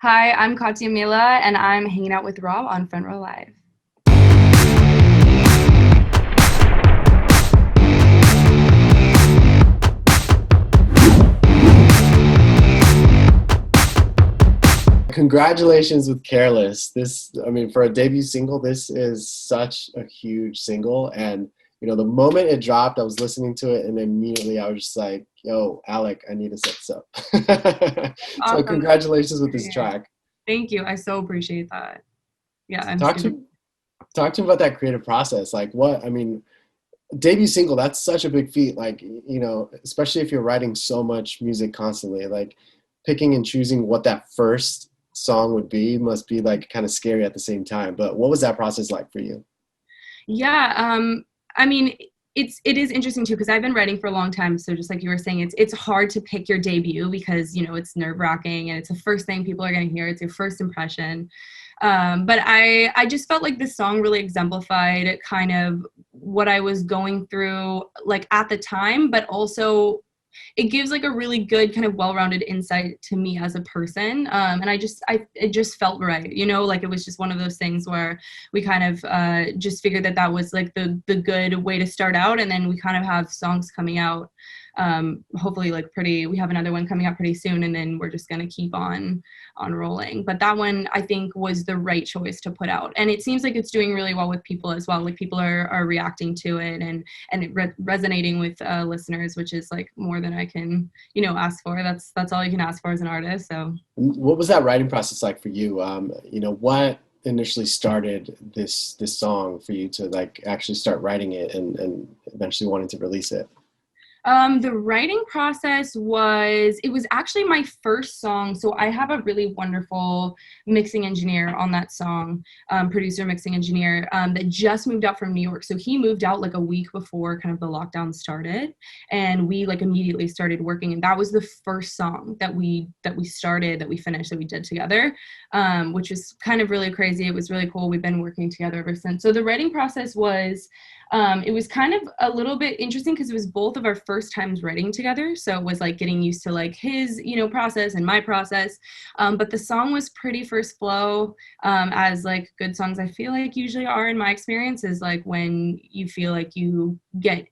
Hi, I'm Katya Mila, and I'm hanging out with Rob on Front Row Live. Congratulations with Careless. For a debut single, this is such a huge single. And, the moment it dropped, I was listening to it and immediately I was just like, yo, Alec, I need to set this up. So Awesome. congratulations with this track. Thank you. I so appreciate that. Yeah, I'm Talk super. to talk to me about that creative process. Debut single, that's such a big feat. Especially if you're writing so much music constantly, like picking and choosing what that first song would be must be like kind of scary at the same time. But what was that process like for you? Yeah, I mean, it is interesting too because I've been writing for a long time. So just like you were saying, it's hard to pick your debut because it's nerve-wracking and it's the first thing people are going to hear. It's your first impression. But I just felt like this song really exemplified kind of what I was going through like at the time, but also it gives like a really good kind of well-rounded insight to me as a person. And it just felt right, like it was just one of those things where we kind of just figured that was like the good way to start out. And then we kind of have songs coming out, hopefully we have another one coming out pretty soon, and then we're just going to keep on rolling. But that one I think was the right choice to put out, and it seems like it's doing really well with people as well. Like people are reacting to it and resonating with listeners, which is like more than I can ask for. That's all you can ask for as an artist. So What was that writing process like for you? What initially started this song for you to like actually start writing it and eventually wanting to release it? The writing process it was actually my first song. So I have a really wonderful mixing engineer on that song, producer, mixing engineer, that just moved out from New York. So he moved out like a week before kind of the lockdown started, and we like immediately started working. And that was the first song that we finished, that we did together, which was kind of really crazy. It was really cool. We've been working together ever since. So the writing process it was kind of a little bit interesting because it was both of our first times writing together. So it was like getting used to like his, process and my process. But the song was pretty first flow, as like good songs I feel like usually are in my experience, is like when you feel like you get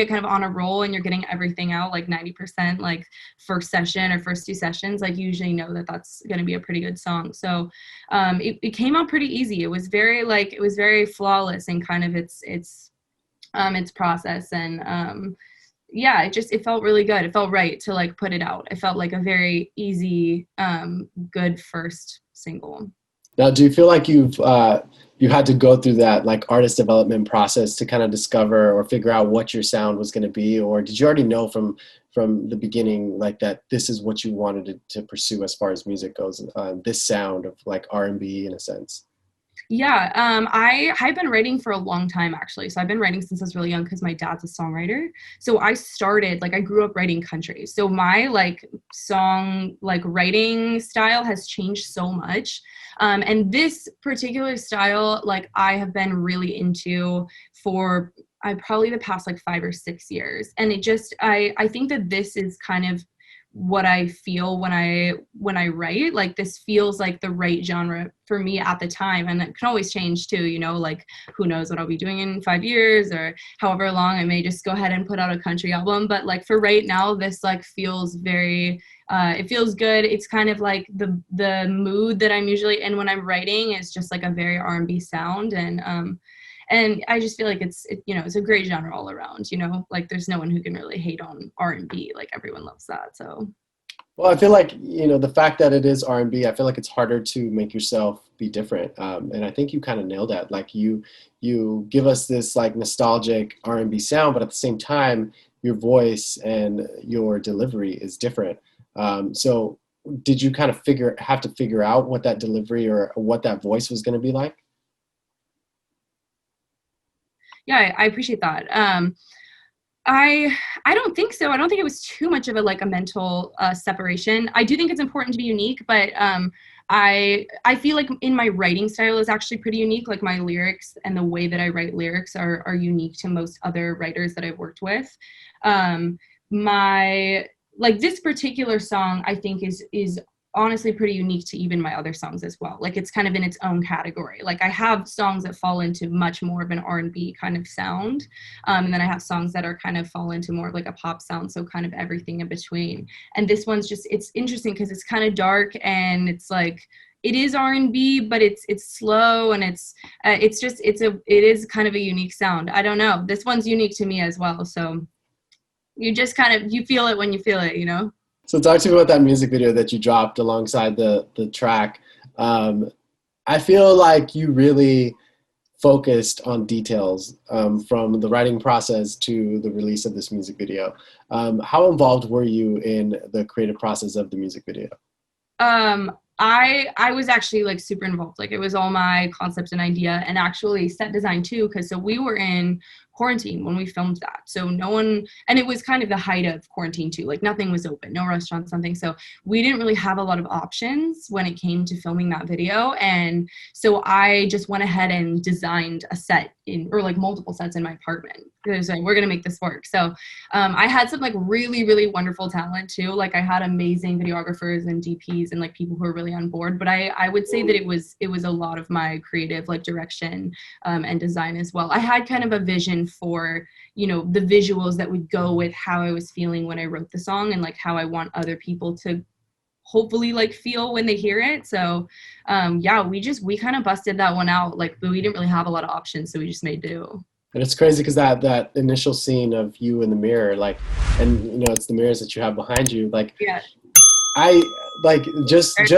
kind of on a roll and you're getting everything out like 90%, like first session or first two sessions, like you usually know that that's going to be a pretty good song. So it came out pretty easy. It was very flawless in kind of its process. And yeah, it felt really good. It felt right to like put it out. It felt like a very easy, good first single. Now, do you feel like you had to go through that like artist development process to kind of discover or figure out what your sound was going to be, or did you already know from the beginning like that this is what you wanted to pursue as far as music goes, this sound of like R&B in a sense? Yeah, I've been writing for a long time actually. So I've been writing since I was really young because my dad's a songwriter. So I grew up writing country. So my like song like writing style has changed so much. And this particular style, like I have been really into for I probably the past like 5 or 6 years. And I think that this is kind of what I feel when I write. Like this feels like the right genre for me at the time, and it can always change too, like who knows what I'll be doing in 5 years or however long. I may just go ahead and put out a country album, but like for right now this like feels very it feels good. It's kind of like the mood that I'm usually in when I'm writing is just like a very R&B sound. And I just feel like it's a great genre all around, like there's no one who can really hate on R&B. Like everyone loves that. So. Well, I feel like, the fact that it is R&B, I feel like it's harder to make yourself be different. And I think you kind of nailed that. Like you give us this like nostalgic R&B sound, but at the same time, your voice and your delivery is different. So did you kind of have to figure out what that delivery or what that voice was going to be like? Yeah, I appreciate that. I don't think so. I don't think it was too much of a mental separation. I do think it's important to be unique, but I feel like in my writing style is actually pretty unique. Like my lyrics and the way that I write lyrics are unique to most other writers that I've worked with. My like this particular song I think is honestly pretty unique to even my other songs as well. Like it's kind of in its own category. Like I have songs that fall into much more of an R&B kind of sound, and then I have songs that are kind of fall into more of like a pop sound, so kind of everything in between. And this one's just, it's interesting because it's kind of dark, and it's like, it is R&B, but it's slow, and it is kind of a unique sound. I don't know, this one's unique to me as well, so you just kind of, you feel it when you feel it, you know. So talk to me about that music video that you dropped alongside the track. I feel like you really focused on details, from the writing process to the release of this music video. How involved were you in the creative process of the music video? I was actually like super involved. Like it was all my concept and idea, and actually set design too, because so we were in quarantine when we filmed that. So no one, and it was kind of the height of quarantine too. Like nothing was open, no restaurants, nothing. So we didn't really have a lot of options when it came to filming that video. And so I just went ahead and designed a set or like multiple sets in my apartment. Because like, we're gonna make this work. So I had some like really, really wonderful talent too. Like I had amazing videographers and DPs and like people who were really on board. But I would say that it was a lot of my creative like direction and design as well. I had kind of a vision for, you know, the visuals that would go with how I was feeling when I wrote the song, and like how I want other people to hopefully like feel when they hear it. So yeah, we kind of busted that one out. Like we didn't really have a lot of options, so we just made do. And it's crazy because that initial scene of you in the mirror, like, and you know, it's the mirrors that you have behind you, like, yeah, I like just right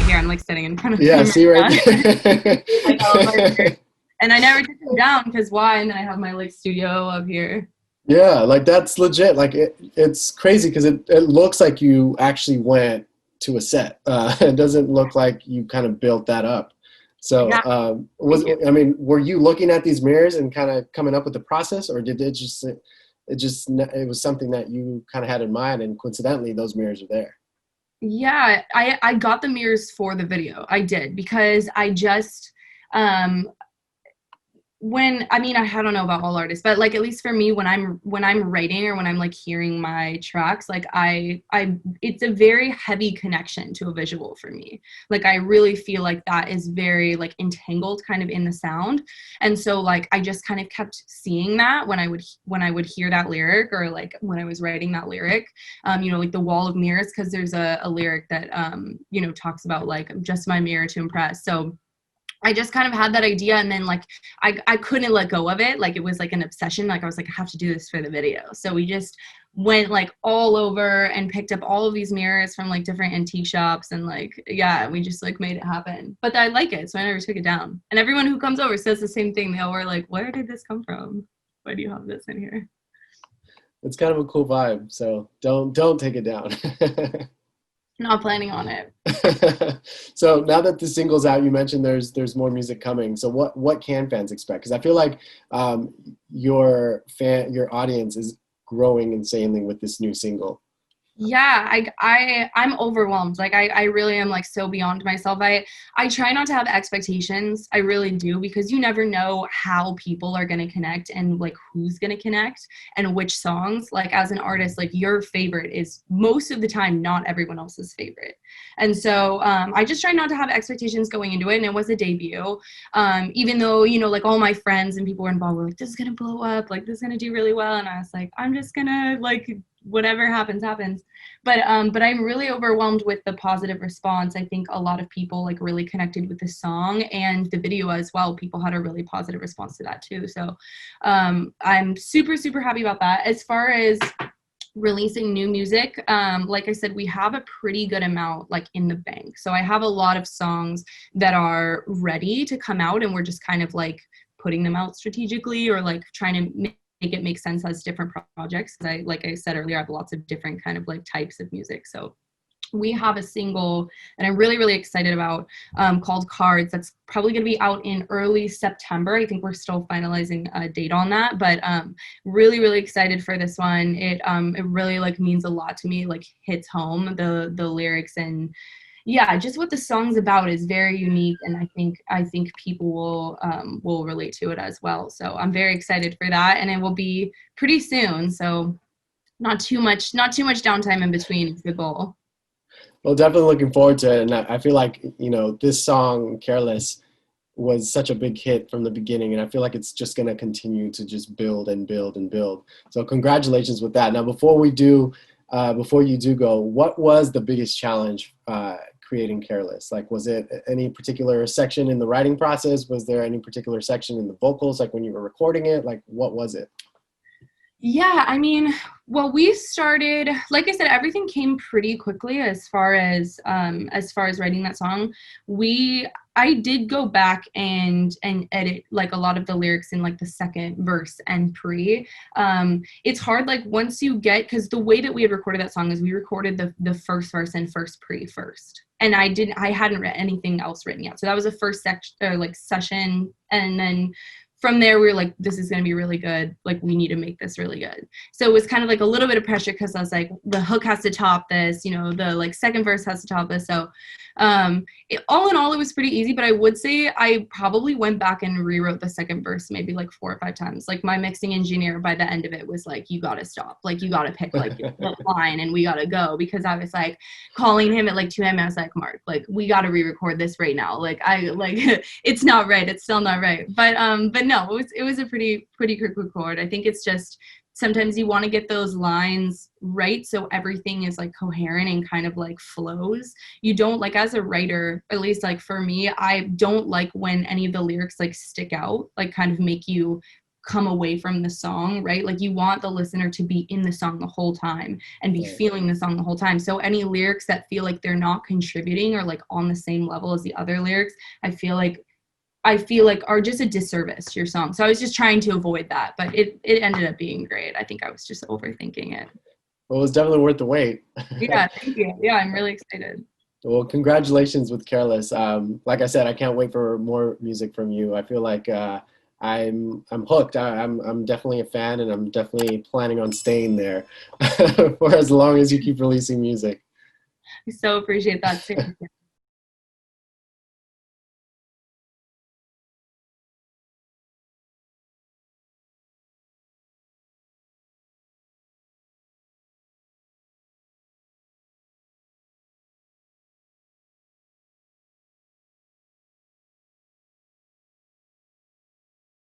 here. I'm like sitting in front of yeah, see right there. And I never took them down because why? And then I have my like studio up here. Yeah, like that's legit. Like it's crazy because it looks like you actually went to a set. It doesn't look like you kind of built that up. So Yeah. I mean, were you looking at these mirrors and kind of coming up with the process, or did it was something that you kind of had in mind, and coincidentally those mirrors are there? Yeah, I got the mirrors for the video. I did, because I just I don't know about all artists, but like at least for me, when I'm writing or when I'm like hearing my tracks, like I it's a very heavy connection to a visual for me. Like I really feel like that is very like entangled kind of in the sound. And so like I just kind of kept seeing that when I would hear that lyric, or like when I was writing that lyric, you know, like the wall of mirrors, because there's a lyric that you know, talks about like just my mirror to impress. So I just kind of had that idea, and then like I couldn't let go of it. Like it was like an obsession. Like I was like, I have to do this for the video. So we just went like all over and picked up all of these mirrors from like different antique shops, and like, yeah, we just like made it happen. But I like it, so I never took it down. And everyone who comes over says the same thing. They all were like, where did this come from? Why do you have this in here? It's kind of a cool vibe. So don't take it down. Not planning on it. So now that the single's out, you mentioned there's more music coming. So what can fans expect? Because I feel like your audience is growing insanely with this new single. Yeah, I'm overwhelmed. Like I really am like so beyond myself. I try not to have expectations. I really do, because you never know how people are going to connect, and like who's going to connect and which songs. Like as an artist, like your favorite is most of the time not everyone else's favorite. And so I just try not to have expectations going into it. And it was a debut. Even though, you know, like all my friends and people were involved were like, this is going to blow up, like this is going to do really well. And I was like, I'm just going to like, whatever happens. But I'm really overwhelmed with the positive response. I think a lot of people like really connected with the song and the video as well. People had a really positive response to that too. So I'm super, super happy about that. As far as releasing new music, like I said, we have a pretty good amount like in the bank. So I have a lot of songs that are ready to come out, and we're just kind of like putting them out strategically, or like trying to make it make sense as different projects. Because like I said earlier, I have lots of different kind of like types of music. So we have a single that I'm really, really excited about, called Cards. That's probably going to be out in early September. I think we're still finalizing a date on that, but really, really excited for this one. It really like means a lot to me, like hits home, the lyrics, and yeah, just what the song's about is very unique, and I think people will relate to it as well. So I'm very excited for that, and it will be pretty soon. So not too much downtime in between is the goal. Well, definitely looking forward to it. And I feel like, you know, this song, Careless, was such a big hit from the beginning. And I feel like it's just going to continue to just build and build and build. So congratulations with that. Now, before you do go, what was the biggest challenge creating Careless? Like, was it any particular section in the writing process? Was there any particular section in the vocals, like when you were recording it? Like, what was it? Yeah, I mean, well, we started, like I said, everything came pretty quickly as far as writing that song. We I did go back and edit like a lot of the lyrics in like the second verse and pre. It's hard like once you get, because the way that we had recorded that song is we recorded the first verse and first pre first. And I hadn't written anything else written yet. So that was the first section, like session, and then from there we were like, this is going to be really good, like we need to make this really good. So it was kind of like a little bit of pressure because I was like, the hook has to top this, you know, the like second verse has to top this. So all in all, it was pretty easy, but I would say I probably went back and rewrote the second verse maybe like 4 or 5 times. Like my mixing engineer by the end of it was like, you got to stop, like you got to pick like the line and we got to go, because I was like calling him at like 2 a.m. I was like, Mark, like we got to re-record this right now, like I like it's not right, it's still not right. But no, it was a pretty quick record. I think it's just sometimes you want to get those lines right so everything is like coherent and kind of like flows. You don't, like as a writer, at least like for me, I don't like when any of the lyrics like stick out, like kind of make you come away from the song, right? Like you want the listener to be in the song the whole time and be feeling the song the whole time. So any lyrics that feel like they're not contributing or like on the same level as the other lyrics, I feel like are just a disservice to your song. So I was just trying to avoid that, but it ended up being great. I think I was just overthinking it. Well, it was definitely worth the wait. Yeah, thank you. Yeah, I'm really excited. Well, congratulations with Careless. Like I said, I can't wait for more music from you. I feel like I'm hooked. I'm definitely a fan, and I'm definitely planning on staying there for as long as you keep releasing music. I so appreciate that too.